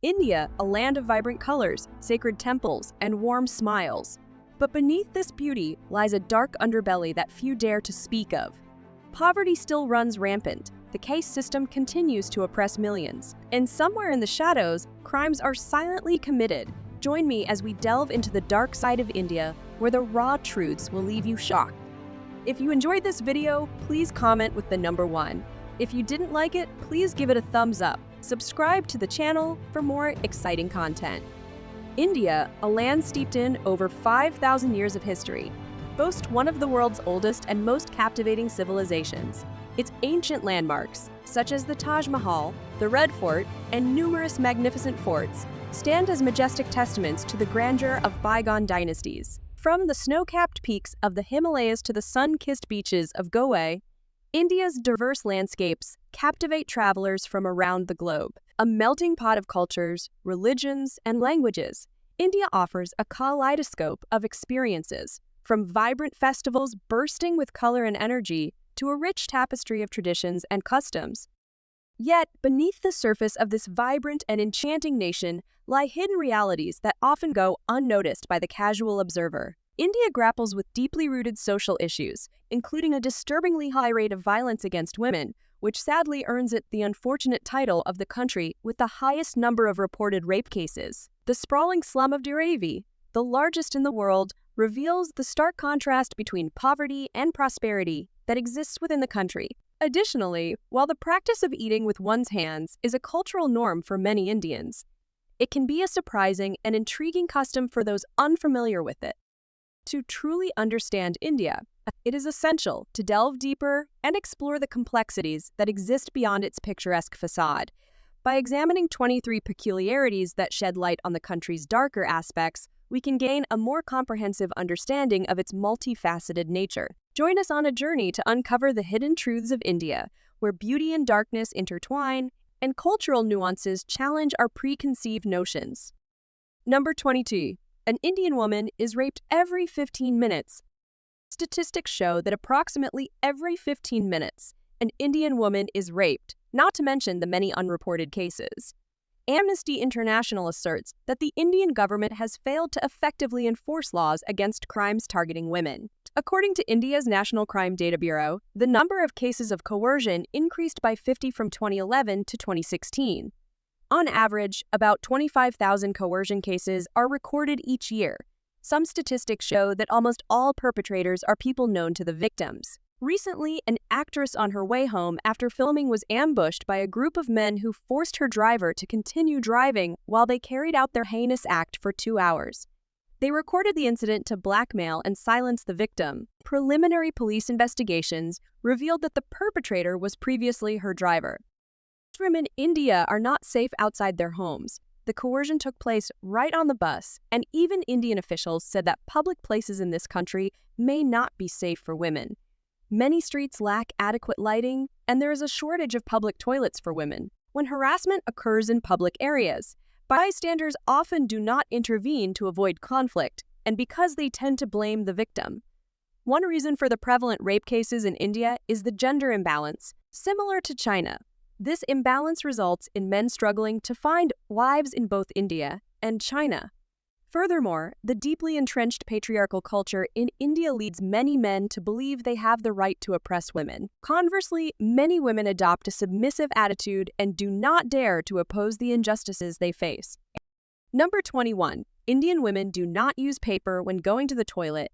India, a land of vibrant colors, sacred temples, and warm smiles. But beneath this beauty lies a dark underbelly that few dare to speak of. Poverty still runs rampant. The caste system continues to oppress millions. And somewhere in the shadows, crimes are silently committed. Join me as we delve into the dark side of India, where the raw truths will leave you shocked. If you enjoyed this video, please comment with the number 1. If you didn't like it, please give it a thumbs up. Subscribe to the channel for more exciting content. India, a land steeped in over 5,000 years of history, boasts one of the world's oldest and most captivating civilizations. Its ancient landmarks, such as the Taj Mahal, the Red Fort, and numerous magnificent forts, stand as majestic testaments to the grandeur of bygone dynasties. From the snow-capped peaks of the Himalayas to the sun-kissed beaches of Goa, India's diverse landscapes captivate travelers from around the globe. A melting pot of cultures, religions, and languages, India offers a kaleidoscope of experiences, from vibrant festivals bursting with color and energy to a rich tapestry of traditions and customs. Yet, beneath the surface of this vibrant and enchanting nation lie hidden realities that often go unnoticed by the casual observer. India grapples with deeply rooted social issues, including a disturbingly high rate of violence against women, which sadly earns it the unfortunate title of the country with the highest number of reported rape cases. The sprawling slum of Dharavi, the largest in the world, reveals the stark contrast between poverty and prosperity that exists within the country. Additionally, while the practice of eating with one's hands is a cultural norm for many Indians, it can be a surprising and intriguing custom for those unfamiliar with it. To truly understand India, it is essential to delve deeper and explore the complexities that exist beyond its picturesque facade. By examining 23 peculiarities that shed light on the country's darker aspects, we can gain a more comprehensive understanding of its multifaceted nature. Join us on a journey to uncover the hidden truths of India, where beauty and darkness intertwine and cultural nuances challenge our preconceived notions. Number 22. An Indian woman is raped every 15 minutes. Statistics show that approximately every 15 minutes, an Indian woman is raped, not to mention the many unreported cases. Amnesty International asserts that the Indian government has failed to effectively enforce laws against crimes targeting women. According to India's National Crime Data Bureau, the number of cases of coercion increased by 50 from 2011 to 2016. On average, about 25,000 coercion cases are recorded each year. Some statistics show that almost all perpetrators are people known to the victims. Recently, an actress on her way home after filming was ambushed by a group of men who forced her driver to continue driving while they carried out their heinous act for 2 hours. They recorded the incident to blackmail and silence the victim. Preliminary police investigations revealed that the perpetrator was previously her driver. Women in India are not safe outside their homes. The coercion took place right on the bus, and even Indian officials said that public places in this country may not be safe for women. Many streets lack adequate lighting, and there is a shortage of public toilets for women. When harassment occurs in public areas, bystanders often do not intervene to avoid conflict, and because they tend to blame the victim. One reason for the prevalent rape cases in India is the gender imbalance, similar to China. This imbalance results in men struggling to find wives in both India and China. Furthermore, the deeply entrenched patriarchal culture in India leads many men to believe they have the right to oppress women. Conversely, many women adopt a submissive attitude and do not dare to oppose the injustices they face. Number 21. Indian women do not use paper when going to the toilet.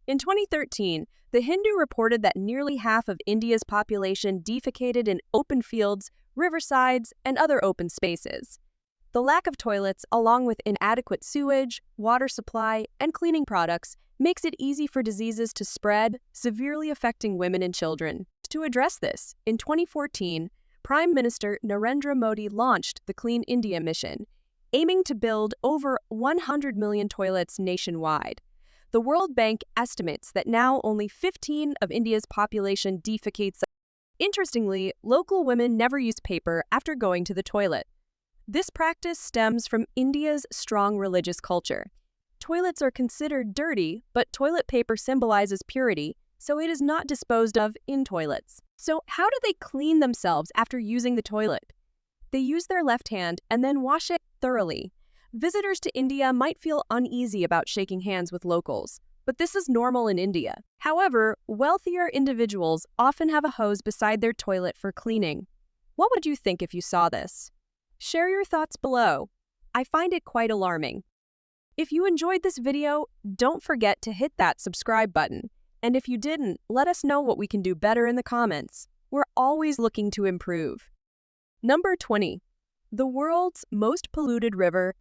In 2013, The Hindu reported that nearly half of India's population defecated in open fields, riversides, and other open spaces. The lack of toilets, along with inadequate sewage, water supply, and cleaning products, makes it easy for diseases to spread, severely affecting women and children. To address this, in 2014, Prime Minister Narendra Modi launched the Clean India Mission, aiming to build over 100 million toilets nationwide. The World Bank estimates that now only 15% of India's population defecates. Interestingly, local women never use paper after going to the toilet. This practice stems from India's strong religious culture. Toilets are considered dirty, but toilet paper symbolizes purity, so it is not disposed of in toilets. So how do they clean themselves after using the toilet? They use their left hand and then wash it thoroughly. Visitors to India might feel uneasy about shaking hands with locals, but this is normal in India. However, wealthier individuals often have a hose beside their toilet for cleaning. What would you think if you saw this? Share your thoughts below. I find it quite alarming. If you enjoyed this video, don't forget to hit that subscribe button. And if you didn't, let us know what we can do better in the comments. We're always looking to improve. Number 20. The world's most polluted river.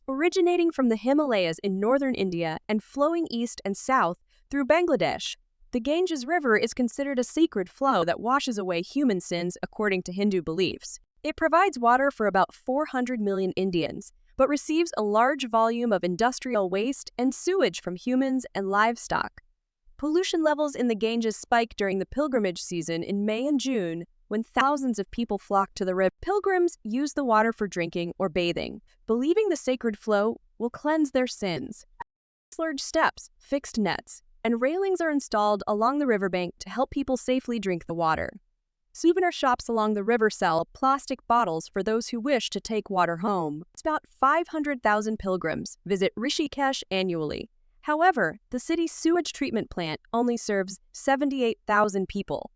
Originating from the Himalayas in northern India and flowing east and south through Bangladesh, the Ganges River is considered a sacred flow that washes away human sins according to Hindu beliefs. It provides water for about 400 million Indians, but receives a large volume of industrial waste and sewage from humans and livestock. Pollution levels in the Ganges spike during the pilgrimage season in May and June, when thousands of people flock to the river. Pilgrims use the water for drinking or bathing, believing the sacred flow will cleanse their sins. Large steps, fixed nets, and railings are installed along the riverbank to help people safely drink the water. Souvenir shops along the river sell plastic bottles for those who wish to take water home. About 500,000 pilgrims visit Rishikesh annually. However, the city's sewage treatment plant only serves 78,000 people.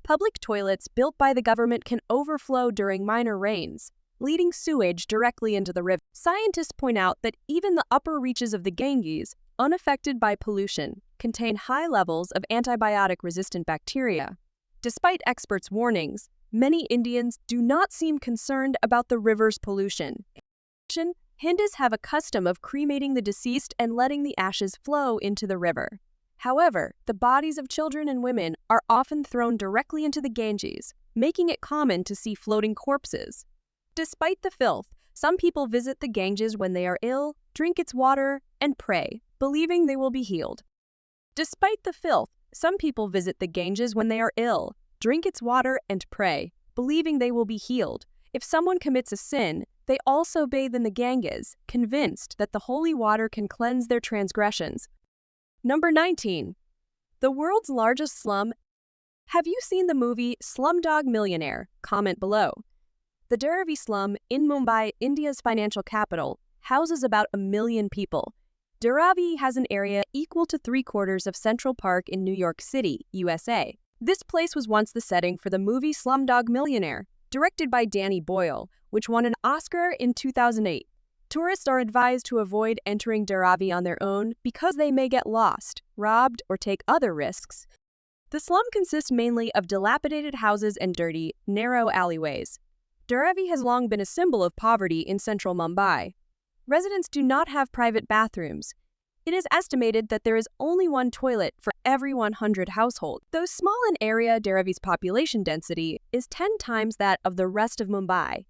Public toilets built by the government can overflow during minor rains, leading sewage directly into the river. Scientists point out that even the upper reaches of the Ganges, unaffected by pollution, contain high levels of antibiotic-resistant bacteria. Despite experts' warnings, many Indians do not seem concerned about the river's pollution. Hindus have a custom of cremating the deceased and letting the ashes flow into the river. However, the bodies of children and women are often thrown directly into the Ganges, making it common to see floating corpses. Despite the filth, some people visit the Ganges when they are ill, drink its water, and pray, believing they will be healed. Despite the filth, some people visit the Ganges when they are ill, drink its water, and pray, believing they will be healed. If someone commits a sin, they also bathe in the Ganges, convinced that the holy water can cleanse their transgressions. Number 19. The world's largest slum. Have you seen the movie Slumdog Millionaire? Comment below. The Dharavi slum in Mumbai, India's financial capital, houses about 1 million people. Dharavi has an area equal to 3/4 of Central Park in New York City, USA. This place was once the setting for the movie Slumdog Millionaire, directed by Danny Boyle, which won an Oscar in 2008. Tourists are advised to avoid entering Dharavi on their own because they may get lost, robbed, or take other risks. The slum consists mainly of dilapidated houses and dirty, narrow alleyways. Dharavi has long been a symbol of poverty in central Mumbai. Residents do not have private bathrooms. It is estimated that there is only one toilet for every 100 households. Though small in area, Dharavi's population density is 10 times that of the rest of Mumbai.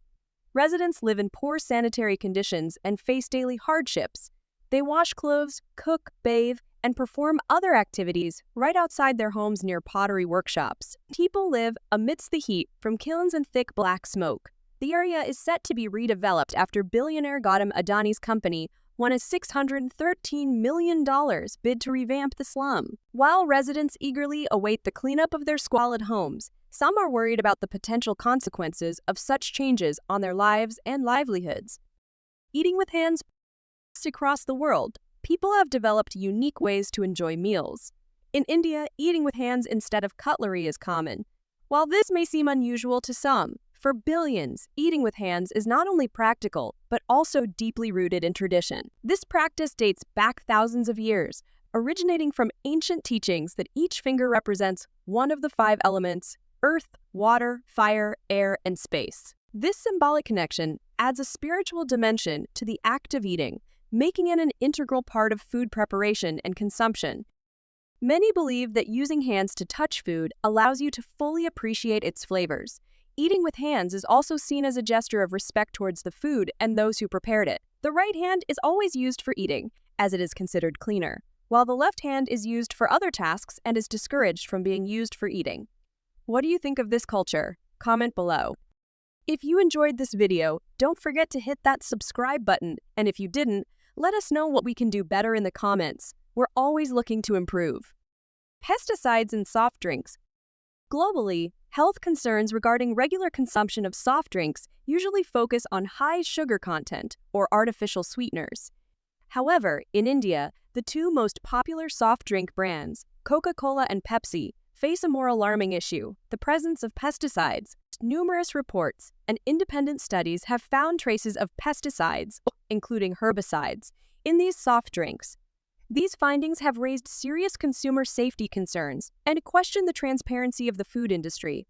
Residents live in poor sanitary conditions and face daily hardships. They wash clothes, cook, bathe, and perform other activities right outside their homes near pottery workshops. People live amidst the heat from kilns and thick black smoke. The area is set to be redeveloped after billionaire Gautam Adani's company won a $613 million bid to revamp the slum. While residents eagerly await the cleanup of their squalid homes, some are worried about the potential consequences of such changes on their lives and livelihoods. Eating with hands. Across the world, people have developed unique ways to enjoy meals. In India, eating with hands instead of cutlery is common. While this may seem unusual to some, for billions, eating with hands is not only practical, but also deeply rooted in tradition. This practice dates back thousands of years, originating from ancient teachings that each finger represents one of the 5 elements: earth, water, fire, air, and space. This symbolic connection adds a spiritual dimension to the act of eating, making it an integral part of food preparation and consumption. Many believe that using hands to touch food allows you to fully appreciate its flavors. Eating with hands is also seen as a gesture of respect towards the food and those who prepared it. The right hand is always used for eating, as it is considered cleaner, while the left hand is used for other tasks and is discouraged from being used for eating. What do you think of this culture? Comment below. If you enjoyed this video, don't forget to hit that subscribe button, and if you didn't, let us know what we can do better in the comments. We're always looking to improve. Pesticides in soft drinks. Globally, health concerns regarding regular consumption of soft drinks usually focus on high sugar content or artificial sweeteners. However, in India, the two most popular soft drink brands, Coca-Cola and Pepsi, face a more alarming issue: the presence of pesticides. Numerous reports and independent studies have found traces of pesticides, including herbicides, in these soft drinks. These findings have raised serious consumer safety concerns and questioned the transparency of the food industry.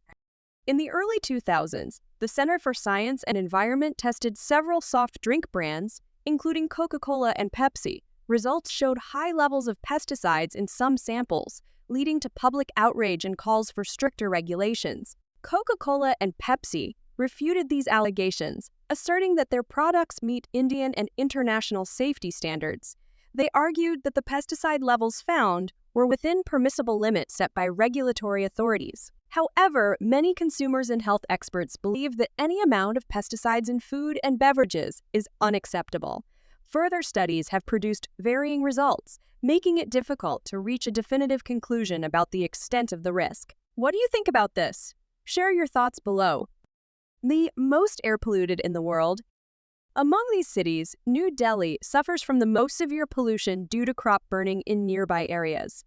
In the early 2000s, the Center for Science and Environment tested several soft drink brands, including Coca-Cola and Pepsi. Results showed high levels of pesticides in some samples, leading to public outrage and calls for stricter regulations. Coca-Cola and Pepsi refuted these allegations, asserting that their products meet Indian and international safety standards. They argued that the pesticide levels found were within permissible limits set by regulatory authorities. However, many consumers and health experts believe that any amount of pesticides in food and beverages is unacceptable. Further studies have produced varying results, making it difficult to reach a definitive conclusion about the extent of the risk. What do you think about this? Share your thoughts below. The most air polluted in the world. Among these cities, New Delhi suffers from the most severe pollution due to crop burning in nearby areas.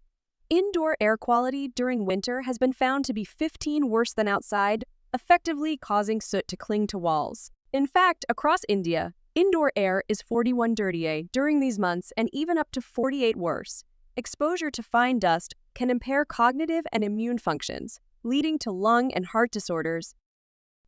Indoor air quality during winter has been found to be 15 worse than outside, effectively causing soot to cling to walls. In fact, across India, indoor air is 41 dirty during these months and even up to 48 worse. Exposure to fine dust can impair cognitive and immune functions, leading to lung and heart disorders.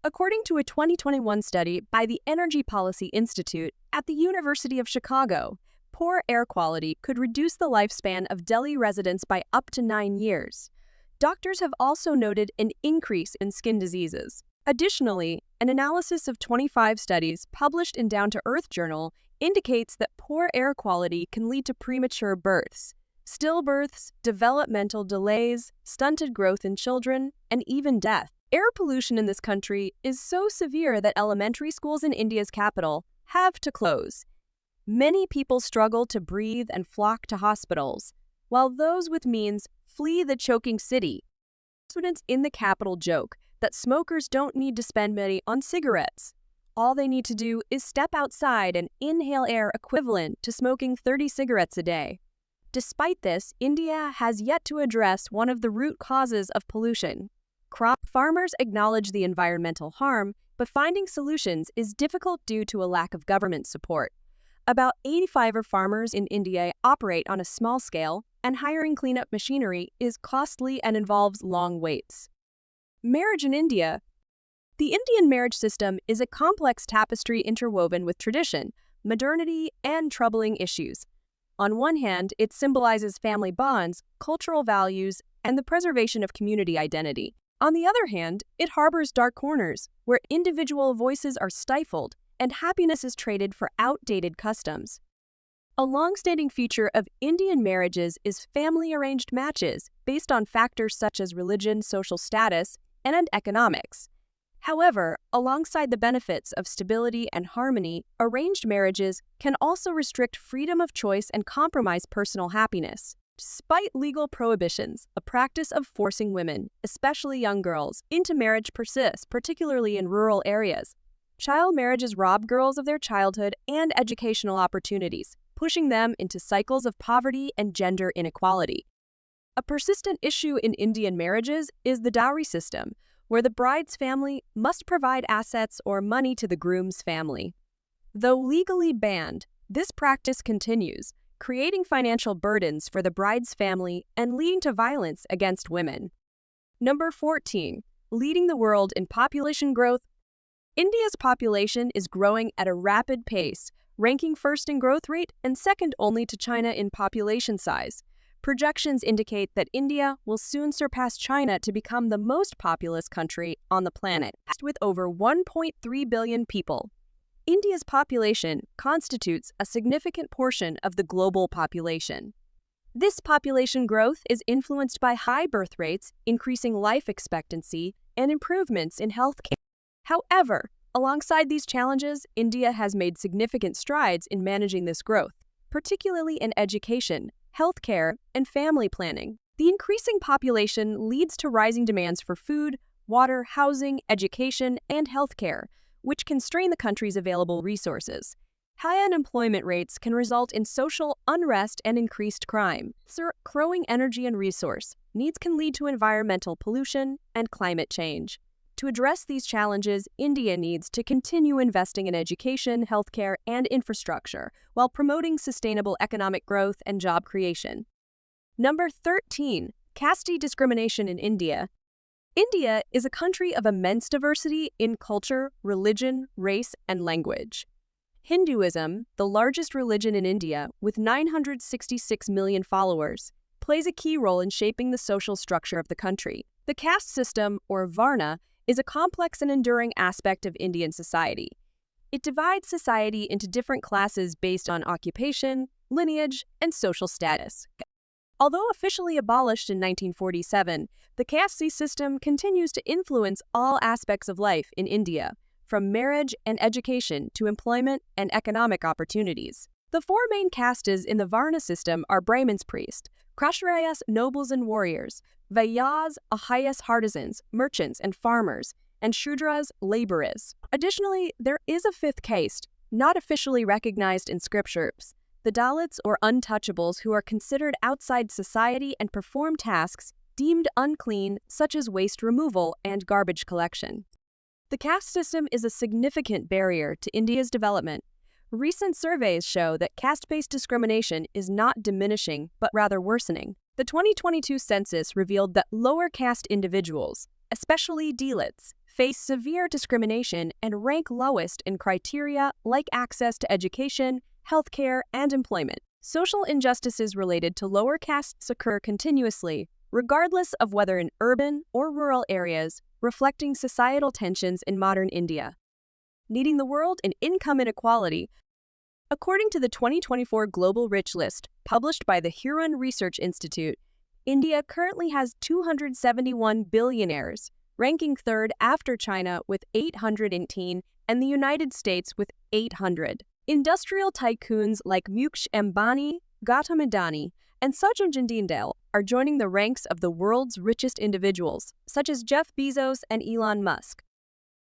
According to a 2021 study by the Energy Policy Institute at the University of Chicago, poor air quality could reduce the lifespan of Delhi residents by up to 9 years. Doctors have also noted an increase in skin diseases. Additionally, an analysis of 25 studies published in Down to Earth Journal indicates that poor air quality can lead to premature births, stillbirths, developmental delays, stunted growth in children, and even death. Air pollution in this country is so severe that elementary schools in India's capital have to close. Many people struggle to breathe and flock to hospitals, while those with means flee the choking city. Students in the capital joke that smokers don't need to spend money on cigarettes. All they need to do is step outside and inhale air equivalent to smoking 30 cigarettes a day. Despite this, India has yet to address one of the root causes of pollution. Crop farmers acknowledge the environmental harm, but finding solutions is difficult due to a lack of government support. About 85 farmers in India operate on a small scale, and hiring cleanup machinery is costly and involves long waits. Marriage in India. The Indian marriage system is a complex tapestry interwoven with tradition, modernity, and troubling issues. On one hand, it symbolizes family bonds, cultural values, and the preservation of community identity. On the other hand, it harbors dark corners, where individual voices are stifled and happiness is traded for outdated customs. A long-standing feature of Indian marriages is family-arranged matches based on factors such as religion, social status, and economics. However, alongside the benefits of stability and harmony, arranged marriages can also restrict freedom of choice and compromise personal happiness. Despite legal prohibitions, a practice of forcing women, especially young girls, into marriage persists, particularly in rural areas. Child marriages rob girls of their childhood and educational opportunities, pushing them into cycles of poverty and gender inequality. A persistent issue in Indian marriages is the dowry system, where the bride's family must provide assets or money to the groom's family. Though legally banned, this practice continues, creating financial burdens for the bride's family and leading to violence against women. Number 14. Leading the world in population growth. India's population is growing at a rapid pace, ranking first in growth rate and second only to China in population size. Projections indicate that India will soon surpass China to become the most populous country on the planet, with over 1.3 billion people. India's population constitutes a significant portion of the global population. This population growth is influenced by high birth rates, increasing life expectancy, and improvements in healthcare. However, alongside these challenges, India has made significant strides in managing this growth, particularly in education, healthcare, and family planning. The increasing population leads to rising demands for food, water, housing, education, and healthcare, which can strain the country's available resources. High unemployment rates can result in social unrest and increased crime. Growing energy and resource needs can lead to environmental pollution and climate change. To address these challenges, India needs to continue investing in education, healthcare, and infrastructure while promoting sustainable economic growth and job creation. Number 13. Caste discrimination in India. India is a country of immense diversity in culture, religion, race, and language. Hinduism, the largest religion in India with 966 million followers, plays a key role in shaping the social structure of the country. The caste system, or Varna, is a complex and enduring aspect of Indian society. It divides society into different classes based on occupation, lineage, and social status. Although officially abolished in 1947, the caste system continues to influence all aspects of life in India, from marriage and education to employment and economic opportunities. The four main castes in the Varna system are Brahmins priests, Kshatriyas nobles and warriors, Vaisyas Ahayas artisans, merchants and farmers, and Shudras laborers. Additionally, there is a fifth caste, not officially recognized in scriptures, the Dalits or untouchables who are considered outside society and perform tasks deemed unclean such as waste removal and garbage collection. The caste system is a significant barrier to India's development. Recent surveys show that caste-based discrimination is not diminishing, but rather worsening. The 2022 census revealed that lower caste individuals, especially Dalits, face severe discrimination and rank lowest in criteria like access to education, healthcare, and employment. Social injustices related to lower castes occur continuously, regardless of whether in urban or rural areas, reflecting societal tensions in modern India. Leading the world in income inequality. According to the 2024 Global Rich List, published by the Huron Research Institute, India currently has 271 billionaires, ranking third after China with 818 and the United States with 800. Industrial tycoons like Mukesh Ambani, Gautam Adani, and Sachin Jindal are joining the ranks of the world's richest individuals, such as Jeff Bezos and Elon Musk.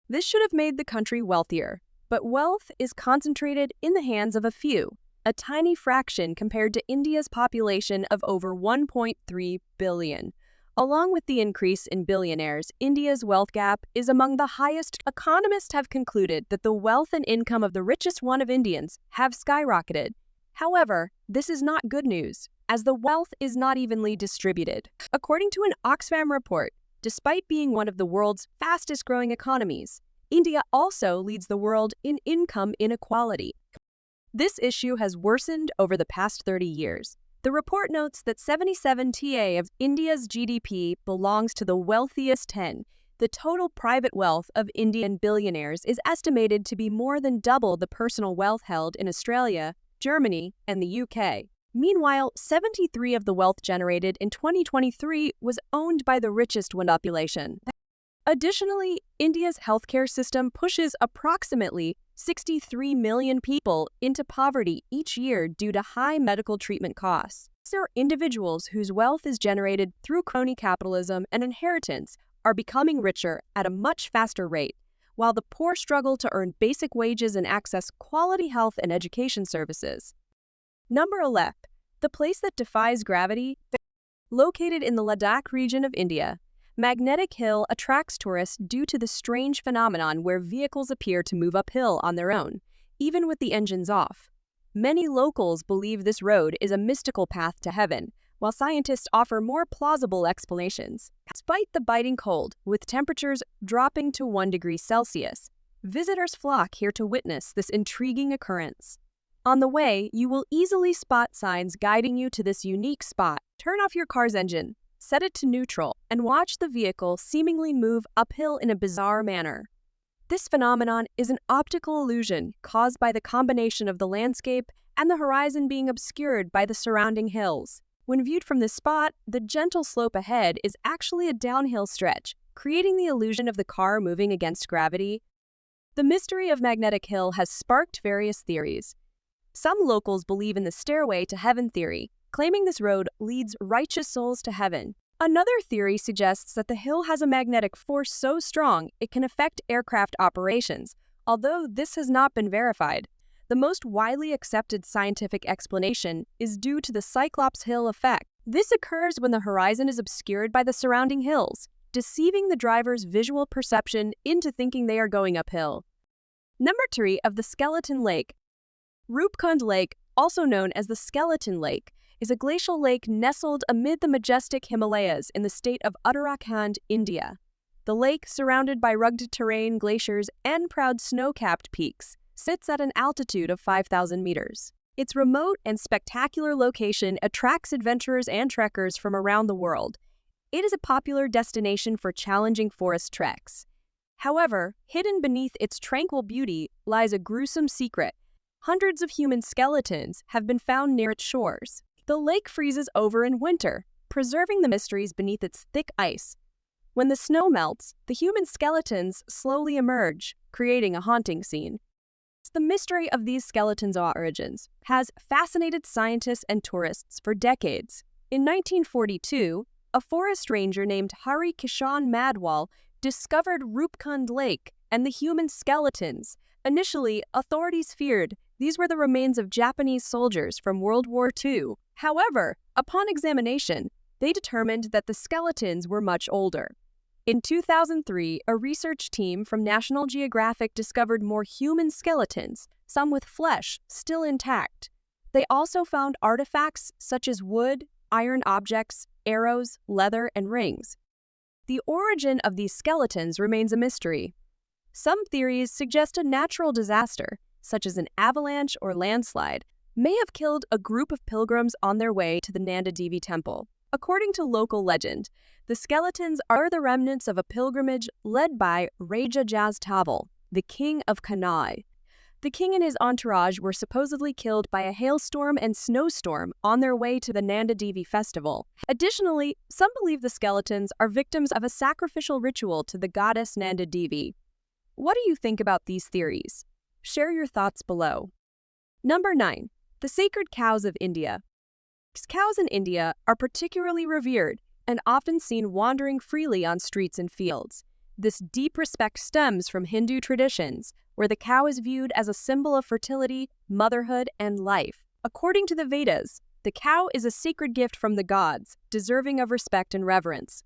This should have made the country wealthier, but wealth is concentrated in the hands of a few, a tiny fraction compared to India's population of over 1.3 billion. Along with the increase in billionaires, India's wealth gap is among the highest. Economists have concluded that the wealth and income of the richest 1% of Indians have skyrocketed. However, this is not good news, as the wealth is not evenly distributed. According to an Oxfam report, despite being one of the world's fastest-growing economies, India also leads the world in income inequality. This issue has worsened over the past 30 years. The report notes that 77% of India's GDP belongs to the wealthiest 10. The total private wealth of Indian billionaires is estimated to be more than double the personal wealth held in Australia, Germany, and the UK. Meanwhile, 73% of the wealth generated in 2023 was owned by the richest 1% population. Additionally, India's healthcare system pushes approximately 63 million people into poverty each year due to high medical treatment costs. There are individuals whose wealth is generated through crony capitalism and inheritance are becoming richer at a much faster rate, while the poor struggle to earn basic wages and access quality health and education services. Number 11. The place that defies gravity. Located in the Ladakh region of India, Magnetic Hill attracts tourists due to the strange phenomenon where vehicles appear to move uphill on their own, even with the engines off. Many locals believe this road is a mystical path to heaven, while scientists offer more plausible explanations. Despite the biting cold, with temperatures dropping to 1 degree Celsius, visitors flock here to witness this intriguing occurrence. On the way, you will easily spot signs guiding you to this unique spot. Turn off your car's engine, set it to neutral, and watch the vehicle seemingly move uphill in a bizarre manner. This phenomenon is an optical illusion caused by the combination of the landscape and the horizon being obscured by the surrounding hills. When viewed from this spot, the gentle slope ahead is actually a downhill stretch, creating the illusion of the car moving against gravity. The mystery of Magnetic Hill has sparked various theories. Some locals believe in the stairway to heaven theory, claiming this road leads righteous souls to heaven. Another theory suggests that the hill has a magnetic force so strong it can affect aircraft operations, although this has not been verified. The most widely accepted scientific explanation is due to the Cyclops Hill effect. This occurs when the horizon is obscured by the surrounding hills, deceiving the driver's visual perception into thinking they are going uphill. Number 3 of the Skeleton Lake. Rupkund Lake, also known as the Skeleton Lake, is a glacial lake nestled amid the majestic Himalayas in the state of Uttarakhand, India. The lake, surrounded by rugged terrain, glaciers, and proud snow-capped peaks, sits at an altitude of 5,000 meters. Its remote and spectacular location attracts adventurers and trekkers from around the world. It is a popular destination for challenging forest treks. However, hidden beneath its tranquil beauty lies a gruesome secret. Hundreds of human skeletons have been found near its shores. The lake freezes over in winter, preserving the mysteries beneath its thick ice. When the snow melts, the human skeletons slowly emerge, creating a haunting scene. The mystery of these skeletons' origins has fascinated scientists and tourists for decades. In 1942, a forest ranger named Hari Kishan Madwal discovered Rupkund Lake and the human skeletons. Initially, authorities feared these were the remains of Japanese soldiers from World War II. However, upon examination, they determined that the skeletons were much older. In 2003, a research team from National Geographic discovered more human skeletons, some with flesh still intact. They also found artifacts such as wood, iron objects, arrows, leather, and rings. The origin of these skeletons remains a mystery. Some theories suggest a natural disaster, such as an avalanche or landslide, may have killed a group of pilgrims on their way to the Nanda Devi temple. According to local legend, the skeletons are the remnants of a pilgrimage led by Raja Jaztaval, the king of Kanai. The king and his entourage were supposedly killed by a hailstorm and snowstorm on their way to the Nanda Devi festival. Additionally, some believe the skeletons are victims of a sacrificial ritual to the goddess Nanda Devi. What do you think about these theories? Share your thoughts below. Number 9. The sacred cows of India. Cows in India are particularly revered and often seen wandering freely on streets and fields. This deep respect stems from Hindu traditions, where the cow is viewed as a symbol of fertility, motherhood, and life. According to the Vedas, the cow is a sacred gift from the gods, deserving of respect and reverence.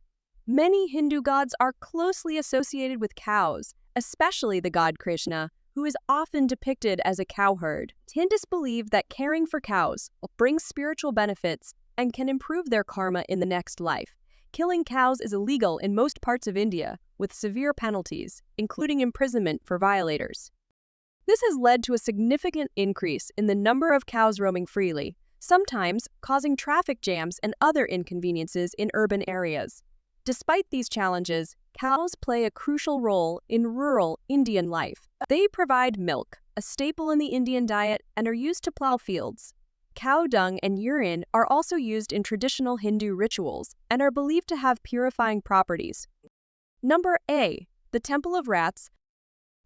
Many Hindu gods are closely associated with cows, especially the god Krishna, who is often depicted as a cowherd. Hindus believe that caring for cows brings spiritual benefits and can improve their karma in the next life. Killing cows is illegal in most parts of India, with severe penalties, including imprisonment for violators. This has led to a significant increase in the number of cows roaming freely, sometimes causing traffic jams and other inconveniences in urban areas. Despite these challenges, cows play a crucial role in rural Indian life. They provide milk, a staple in the Indian diet, and are used to plow fields. Cow dung and urine are also used in traditional Hindu rituals and are believed to have purifying properties. Number A. The Temple of Rats.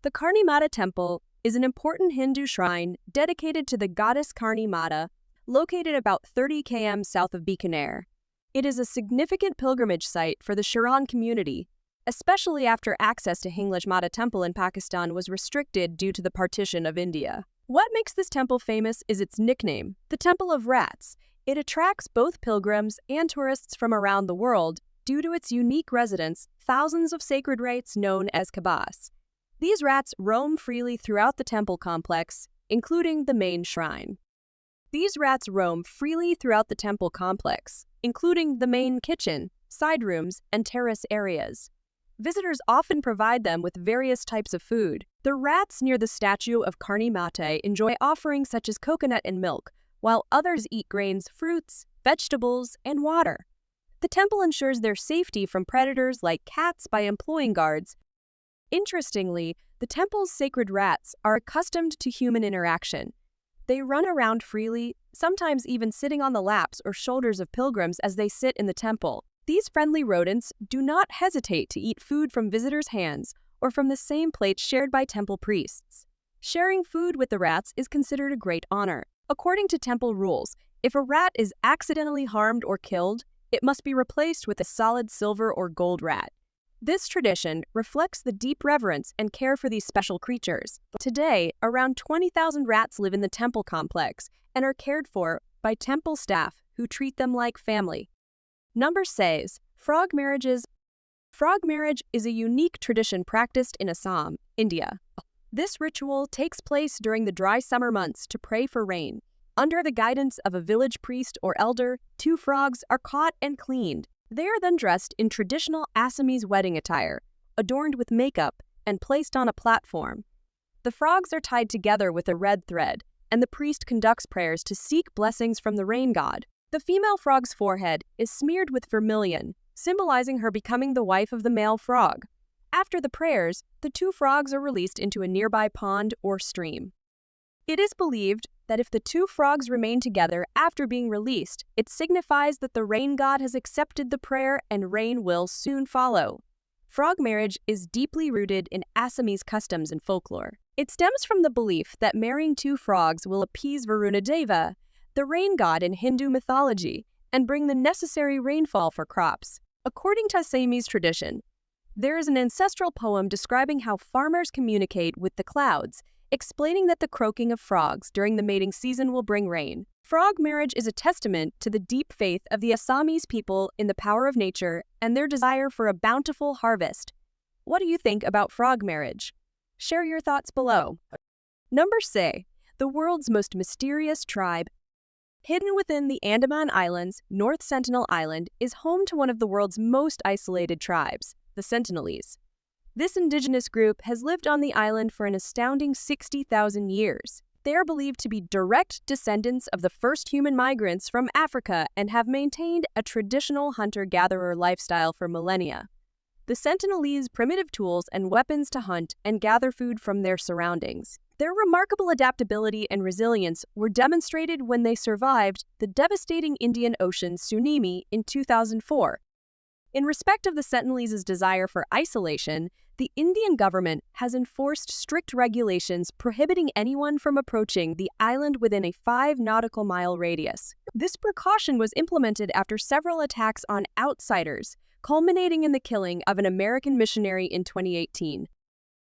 The Karni Mata Temple is an important Hindu shrine dedicated to the goddess Karni Mata, located about 30 km south of Bikaner. It is a significant pilgrimage site for the Sharan community, especially after access to Hinglaj Mata Temple in Pakistan was restricted due to the partition of India. What makes this temple famous is its nickname, the Temple of Rats. It attracts both pilgrims and tourists from around the world due to its unique residence, thousands of sacred rites known as kabas. These rats roam freely throughout the temple complex, including the main shrine. These rats roam freely throughout the temple complex, including the main kitchen, side rooms, and terrace areas. Visitors often provide them with various types of food. The rats near the statue of Karni Mata enjoy offerings such as coconut and milk, while others eat grains, fruits, vegetables, and water. The temple ensures their safety from predators like cats by employing guards. Interestingly, the temple's sacred rats are accustomed to human interaction. They run around freely, sometimes even sitting on the laps or shoulders of pilgrims as they sit in the temple. These friendly rodents do not hesitate to eat food from visitors' hands or from the same plate shared by temple priests. Sharing food with the rats is considered a great honor. According to temple rules, If a rat is accidentally harmed or killed, it must be replaced with a solid silver or gold rat. This tradition reflects the deep reverence and care for these special creatures. Today, around 20,000 rats live in the temple complex and are cared for by temple staff who treat them like family. Number 6. Frog marriages. Frog marriage is a unique tradition practiced in Assam, India. This ritual takes place during the dry summer months to pray for rain. Under the guidance of a village priest or elder, 2 frogs are caught and cleaned. They are then dressed in traditional Assamese wedding attire, adorned with makeup, and placed on a platform. The frogs are tied together with a red thread, and the priest conducts prayers to seek blessings from the rain god. The female frog's forehead is smeared with vermilion, symbolizing her becoming the wife of the male frog. After the prayers, the 2 frogs are released into a nearby pond or stream. It is believed that if the 2 frogs remain together after being released, it signifies that the rain god has accepted the prayer and rain will soon follow. Frog marriage is deeply rooted in Assamese customs and folklore. It stems from the belief that marrying 2 frogs will appease Varuna Deva, the rain god in Hindu mythology, and bring the necessary rainfall for crops. According to Assamese tradition, there is an ancestral poem describing how farmers communicate with the clouds, explaining that the croaking of frogs during the mating season will bring rain. Frog marriage is a testament to the deep faith of the Assamese people in the power of nature and their desire for a bountiful harvest. What do you think about frog marriage? Share your thoughts below. Number 6. The world's most mysterious tribe. Hidden within the Andaman Islands, North Sentinel Island is home to one of the world's most isolated tribes, the Sentinelese. This indigenous group has lived on the island for an astounding 60,000 years. They are believed to be direct descendants of the first human migrants from Africa and have maintained a traditional hunter-gatherer lifestyle for millennia. The Sentinelese primitive tools and weapons to hunt and gather food from their surroundings. Their remarkable adaptability and resilience were demonstrated when they survived the devastating Indian Ocean tsunami in 2004. In respect of the Sentinelese's desire for isolation, the Indian government has enforced strict regulations prohibiting anyone from approaching the island within a 5 nautical mile radius. This precaution was implemented after several attacks on outsiders, culminating in the killing of an American missionary in 2018.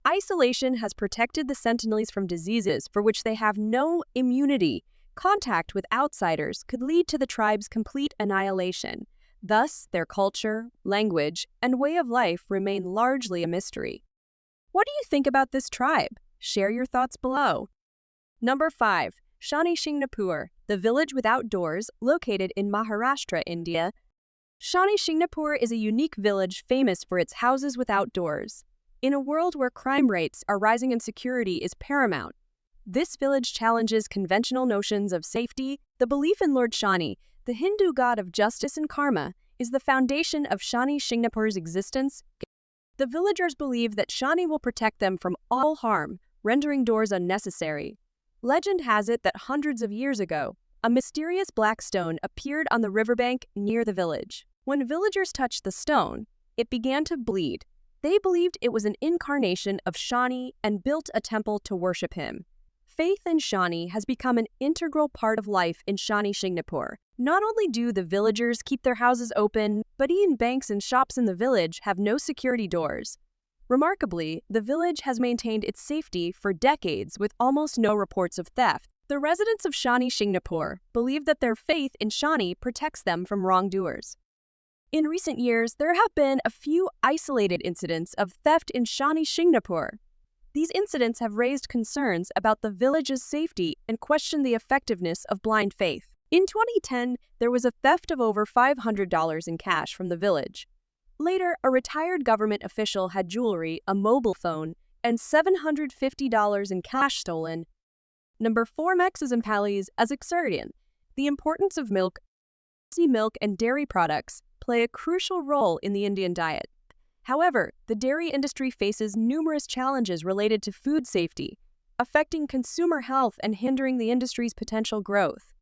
Isolation has protected the Sentinelese from diseases for which they have no immunity. Contact with outsiders could lead to the tribe's complete annihilation. Thus, their culture, language, and way of life remain largely a mystery. What do you think about this tribe? Share your thoughts below. Number 5. Shani Shingnapur, the village without doors, located in Maharashtra, India. Shani Shingnapur is a unique village famous for its houses without doors. In a world where crime rates are rising and security is paramount, this village challenges conventional notions of safety. The belief in Lord Shani, the Hindu god of justice and karma, is the foundation of Shani Shingnapur's existence. The villagers believe that Shani will protect them from all harm, rendering doors unnecessary. Legend has it that hundreds of years ago, a mysterious black stone appeared on the riverbank near the village. When villagers touched the stone, it began to bleed. They believed it was an incarnation of Shani and built a temple to worship him. Faith in Shani has become an integral part of life in Shani Shingnapur. Not only do the villagers keep their houses open, but even banks and shops in the village have no security doors. Remarkably, the village has maintained its safety for decades with almost no reports of theft. The residents of Shani Shingnapur believe that their faith in Shani protects them from wrongdoers. In recent years, there have been a few isolated incidents of theft in Shani Shingnapur. These incidents have raised concerns about the village's safety and questioned the effectiveness of blind faith. In 2010, there was a theft of over $500 in cash from the village. Later, a retired government official had jewelry, a mobile phone, and $750 in cash stolen. Number 4. Mexes and Pallies as Exerdian. The importance of milk and dairy products play a crucial role in the Indian diet. However, the dairy industry faces numerous challenges related to food safety, affecting consumer health and hindering the industry's potential growth.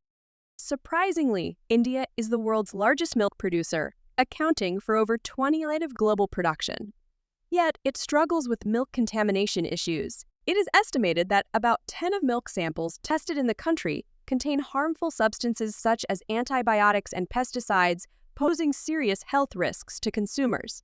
Surprisingly, India is the world's largest milk producer, accounting for over 20% of global production. Yet, it struggles with milk contamination issues. It is estimated that about 10 of milk samples tested in the country contain harmful substances such as antibiotics and pesticides, posing serious health risks to consumers.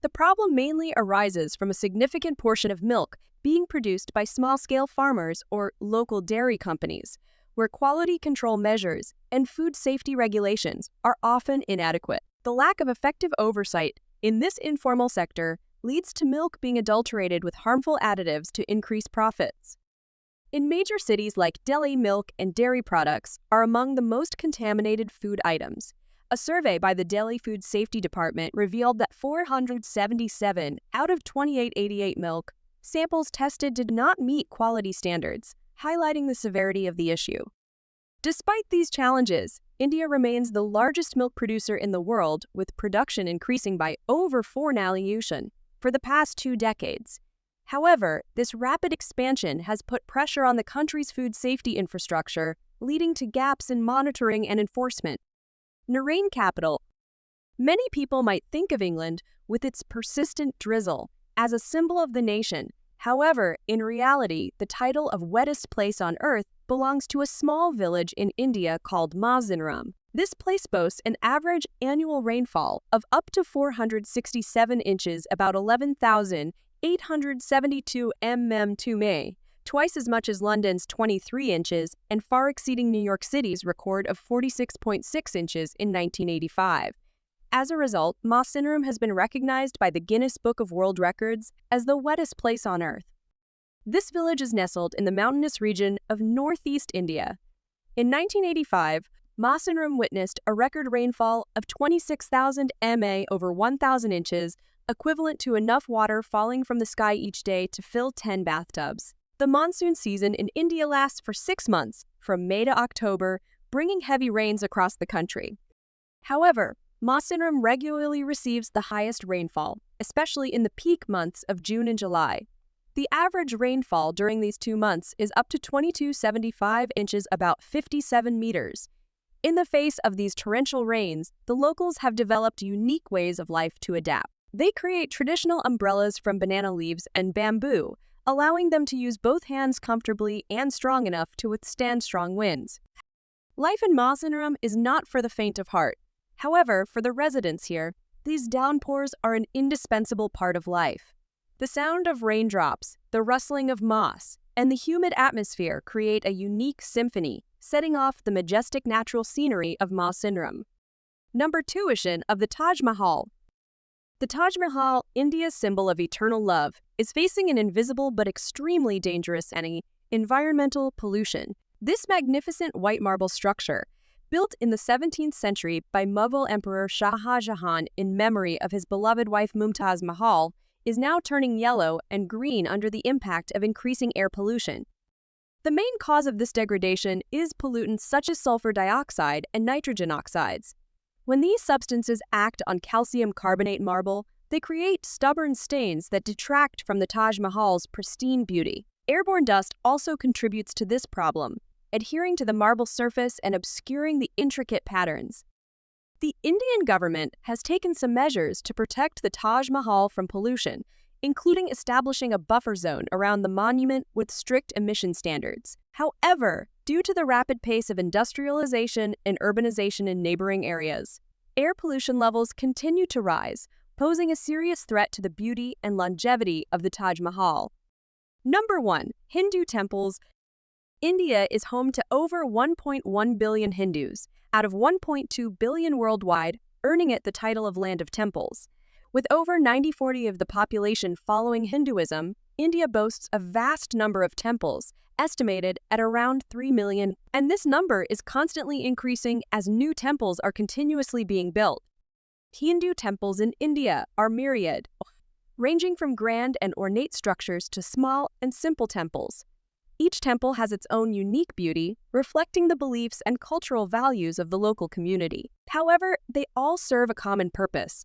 The problem mainly arises from a significant portion of milk being produced by small-scale farmers or local dairy companies, where quality control measures and food safety regulations are often inadequate. The lack of effective oversight in this informal sector leads to milk being adulterated with harmful additives to increase profits. In major cities like Delhi, milk and dairy products are among the most contaminated food items. A survey by the Delhi Food Safety Department revealed that 477 out of 2888 milk samples tested did not meet quality standards, highlighting the severity of the issue. Despite these challenges, India remains the largest milk producer in the world, with production increasing by over 4% for the past 2 decades. However, this rapid expansion has put pressure on the country's food safety infrastructure, leading to gaps in monitoring and enforcement. Rain capital. Many people might think of England, with its persistent drizzle, as a symbol of the nation. However, in reality, the title of wettest place on earth belongs to a small village in India called Mazandaram. This place boasts an average annual rainfall of up to 467 inches, about 11,872 mm, twice as much as London's 23 inches, and far exceeding New York City's record of 46.6 inches in 1985. As a result, Mazandaram has been recognized by the Guinness Book of World Records as the wettest place on earth. This village is nestled in the mountainous region of northeast India. In 1985, Mazandaram witnessed a record rainfall of 26,000 mm over 1,000 inches, equivalent to enough water falling from the sky each day to fill 10 bathtubs. The monsoon season in India lasts for 6 months, from May to October, bringing heavy rains across the country. However, Mazandaram regularly receives the highest rainfall, especially in the peak months of June and July. The average rainfall during these 2 months is up to 2275 inches, about 57 meters. In the face of these torrential rains, the locals have developed unique ways of life to adapt. They create traditional umbrellas from banana leaves and bamboo, allowing them to use both hands comfortably and strong enough to withstand strong winds. Life in Mazandaram is not for the faint of heart. However, for the residents here, these downpours are an indispensable part of life. The sound of raindrops, the rustling of moss, and the humid atmosphere create a unique symphony, setting off the majestic natural scenery of Mazandaram. Number 2 of the Taj Mahal. The Taj Mahal, India's symbol of eternal love, is facing an invisible but extremely dangerous enemy: environmental pollution. This magnificent white marble structure, built in the 17th century by Mughal Emperor Shah Jahan in memory of his beloved wife Mumtaz Mahal, is now turning yellow and green under the impact of increasing air pollution. The main cause of this degradation is pollutants such as sulfur dioxide and nitrogen oxides. When these substances act on calcium carbonate marble, they create stubborn stains that detract from the Taj Mahal's pristine beauty. Airborne dust also contributes to this problem, adhering to the marble surface and obscuring the intricate patterns. The Indian government has taken some measures to protect the Taj Mahal from pollution, including establishing a buffer zone around the monument with strict emission standards. However, due to the rapid pace of industrialization and urbanization in neighboring areas, air pollution levels continue to rise, posing a serious threat to the beauty and longevity of the Taj Mahal. Number 1. Hindu temples. India is home to over 1.1 billion Hindus, out of 1.2 billion worldwide, earning it the title of Land of Temples. With over 90% of the population following Hinduism, India boasts a vast number of temples, estimated at around 3 million, and this number is constantly increasing as new temples are continuously being built. Hindu temples in India are myriad, ranging from grand and ornate structures to small and simple temples. Each temple has its own unique beauty, reflecting the beliefs and cultural values of the local community. However, they all serve a common purpose: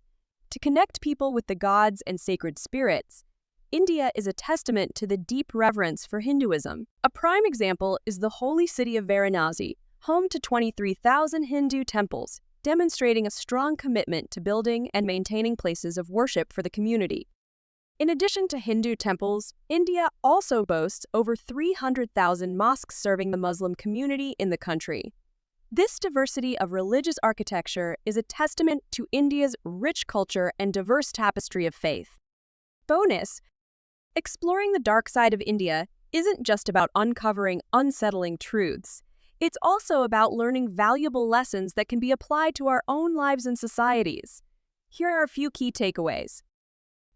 to connect people with the gods and sacred spirits. India is a testament to the deep reverence for Hinduism. A prime example is the holy city of Varanasi, home to 23,000 Hindu temples, demonstrating a strong commitment to building and maintaining places of worship for the community. In addition to Hindu temples, India also boasts over 300,000 mosques serving the Muslim community in the country. This diversity of religious architecture is a testament to India's rich culture and diverse tapestry of faith. Bonus: exploring the dark side of India isn't just about uncovering unsettling truths. It's also about learning valuable lessons that can be applied to our own lives and societies. Here are a few key takeaways.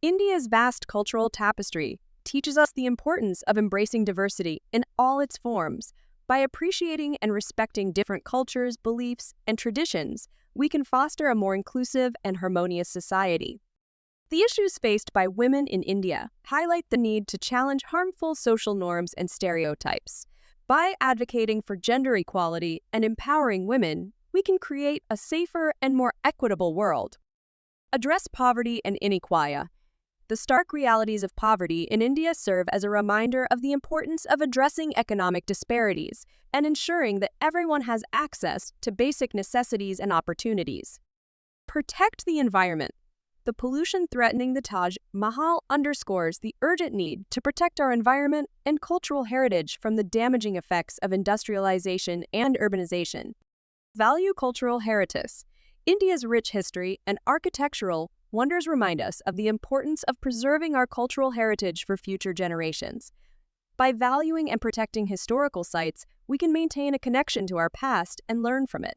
India's vast cultural tapestry teaches us the importance of embracing diversity in all its forms. By appreciating and respecting different cultures, beliefs, and traditions, we can foster a more inclusive and harmonious society. The issues faced by women in India highlight the need to challenge harmful social norms and stereotypes. By advocating for gender equality and empowering women, we can create a safer and more equitable world. Address poverty and inequality. The stark realities of poverty in India serve as a reminder of the importance of addressing economic disparities and ensuring that everyone has access to basic necessities and opportunities. Protect the environment. The pollution threatening the Taj Mahal underscores the urgent need to protect our environment and cultural heritage from the damaging effects of industrialization and urbanization. Value cultural heritage. India's rich history and architectural wonders remind us of the importance of preserving our cultural heritage for future generations. By valuing and protecting historical sites, we can maintain a connection to our past and learn from it.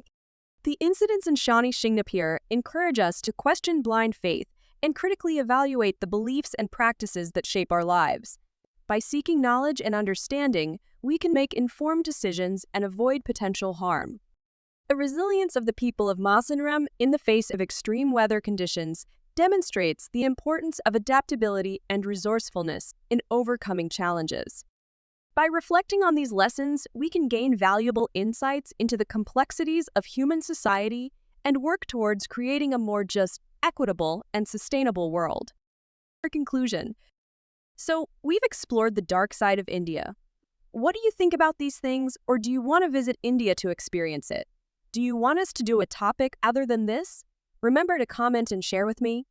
The incidents in Shani Shingnapur encourage us to question blind faith and critically evaluate the beliefs and practices that shape our lives. By seeking knowledge and understanding, we can make informed decisions and avoid potential harm. The resilience of the people of Masanram in the face of extreme weather conditions demonstrates the importance of adaptability and resourcefulness in overcoming challenges. By reflecting on these lessons, we can gain valuable insights into the complexities of human society and work towards creating a more just, equitable, and sustainable world. For conclusion, so we've explored the dark side of India. What do you think about these things, or do you want to visit India to experience it? Do you want us to do a topic other than this? Remember to comment and share with me.